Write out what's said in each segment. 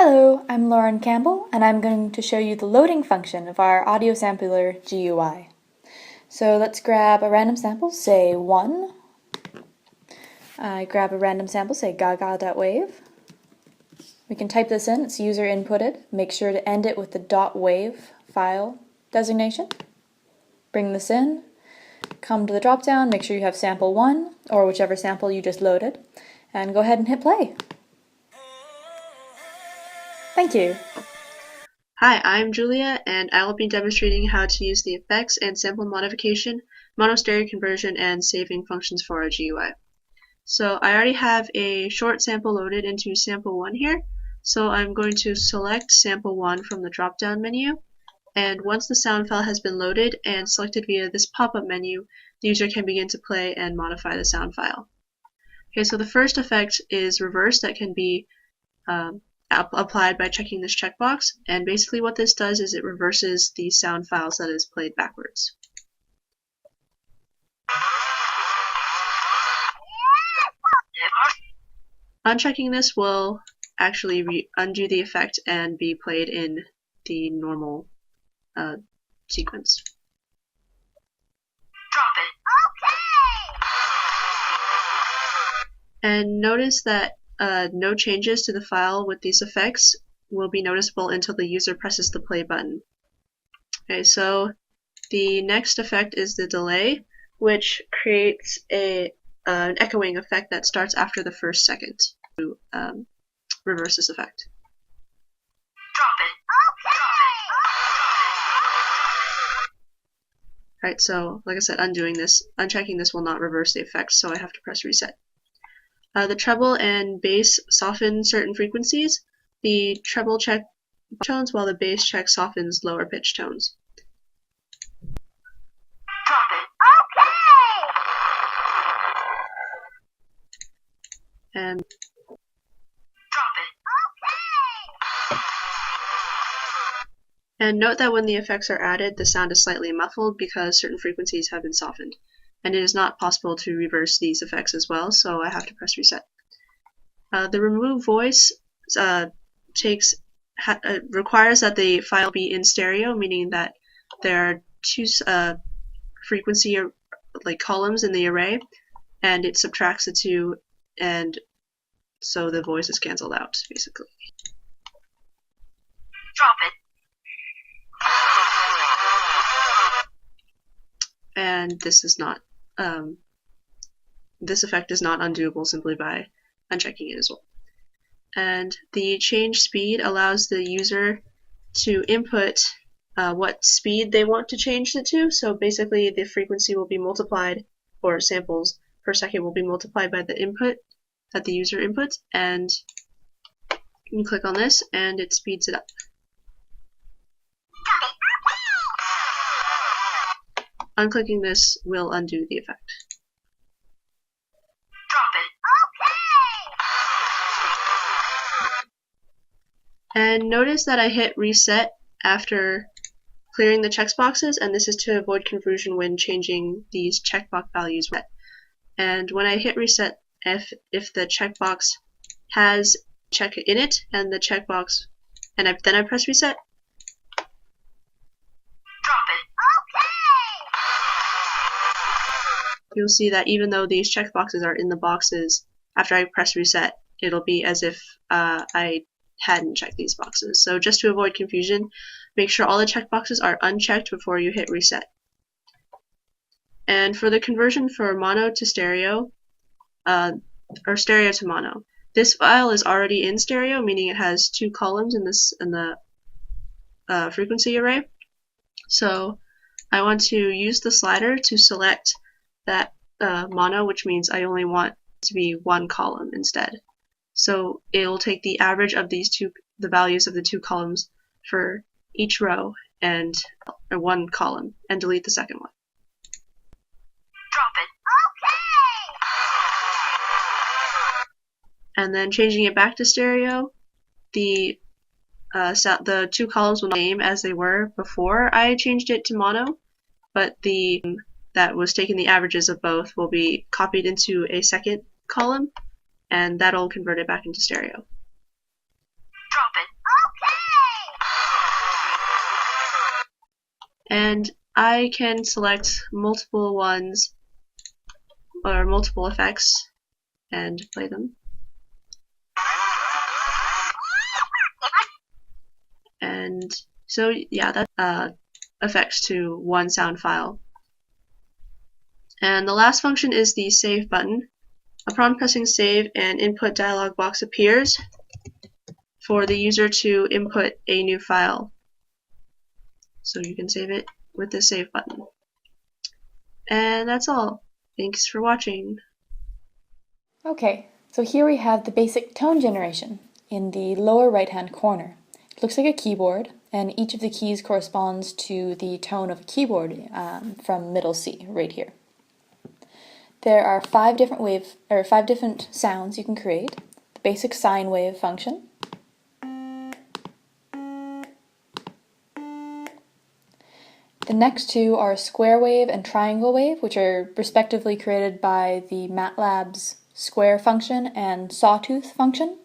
Hello, I'm Lauren Campbell, and I'm going to show you the loading function of our audio sampler GUI. So let's grab a random sample, say 1. I grab a random sample, say gaga.wave. We can type this in, it's user inputted. Make sure to end it with the .wave file designation. Bring this in, come to the drop-down, make sure you have sample 1, or whichever sample you just loaded, and go ahead and hit play. Thank you. Hi, I'm Julia, and I will be demonstrating how to use the effects and sample modification, mono-stereo conversion, and saving functions for our GUI. So I already have a short sample loaded into sample 1 here, so I'm going to select sample 1 from the drop-down menu, and once the sound file has been loaded and selected via this pop-up menu, the user can begin to play and modify the sound file. Okay, so the first effect is reverse that can be applied by checking this checkbox, and basically what this does is it reverses the sound files that is played backwards. Unchecking this will actually undo the effect and be played in the normal sequence. Drop it. Okay. And notice that no changes to the file with these effects will be noticeable until the user presses the play button. Okay, so the next effect is the delay, which creates an echoing effect that starts after the first second to reverse this effect. Drop it. Okay. Alright, so like I said, unchecking this will not reverse the effect, so I have to press reset. The treble and bass soften certain frequencies. The treble check tones while the bass check softens lower pitch tones. Drop it. Okay. And Drop it. Okay. And note that when the effects are added, the sound is slightly muffled because certain frequencies have been softened. And it is not possible to reverse these effects as well, so I have to press reset. The remove voice requires that the file be in stereo, meaning that there are two frequency columns in the array, and it subtracts the two, and so the voice is cancelled out, basically. Drop it. And this is not this effect is not undoable simply by unchecking it as well. And the change speed allows the user to input what speed they want to change it to. So basically the frequency will be multiplied, or samples per second will be multiplied by the input that the user inputs, and you can click on this and it speeds it up. Unclicking this will undo the effect. Drop it. Okay. And notice that I hit reset after clearing the checkboxes, and this is to avoid confusion when changing these checkbox values. And when I hit reset, if the checkbox has check in it and the checkbox, and then I press reset, you'll see that even though these checkboxes are in the boxes, after I press reset, it'll be as if I hadn't checked these boxes. So just to avoid confusion, make sure all the checkboxes are unchecked before you hit reset. And for the conversion for mono to stereo, or stereo to mono, this file is already in stereo, meaning it has two columns in the frequency array. So I want to use the slider to select that mono, which means I only want to be one column instead. So it'll take the average of the values of the two columns for each row and one column, and delete the second one. Drop it. Okay. And then changing it back to stereo, the two columns will remain as they were before I changed it to mono, but that was taking the averages of both will be copied into a second column, and that'll convert it back into stereo. Drop it. And I can select multiple ones or multiple effects and play them. And so yeah, that's effects to one sound file. And the last function is the save button. Upon pressing save, an input dialog box appears for the user to input a new file. So you can save it with the save button. And that's all. Thanks for watching. Okay, so here we have the basic tone generation in the lower right-hand corner. It looks like a keyboard, and each of the keys corresponds to the tone of a keyboard from middle C, right here. There are five different sounds you can create. The basic sine wave function, the next two are square wave and triangle wave, which are respectively created by the MATLAB's square function and sawtooth function.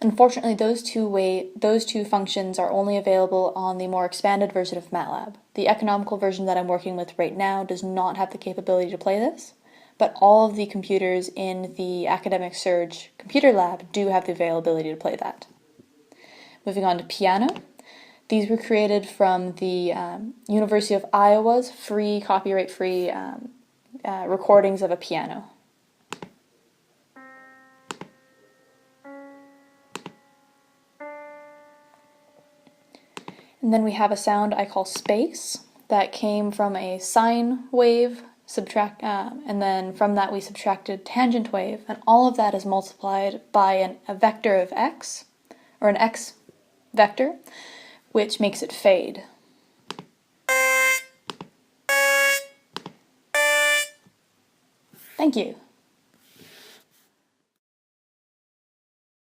Unfortunately, those two functions are only available on the more expanded version of MATLAB. The economical version that I'm working with right now does not have the capability to play this, but all of the computers in the Academic Surge computer lab do have the availability to play that. Moving on to piano. These were created from the University of Iowa's free, copyright-free recordings of a piano. And then we have a sound I call space that came from a sine wave, and then from that we subtracted tangent wave, and all of that is multiplied by a vector of x, or an x vector, which makes it fade. Thank you.